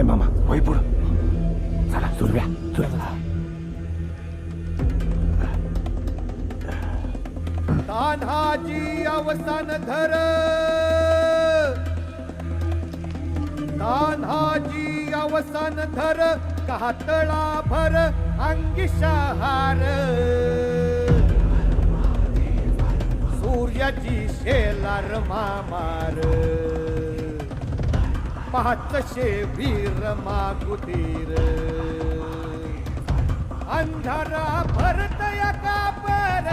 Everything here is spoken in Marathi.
मामा होई पुढं. चला सुरव्या तान्हाजी अवसान धर, तान्हाजी अवसान धर, कातळा भर अंगी शहार. सूर्याची शेलार मामार, पाचशे वीर मागुतीर. अंधारा भरतया कापर,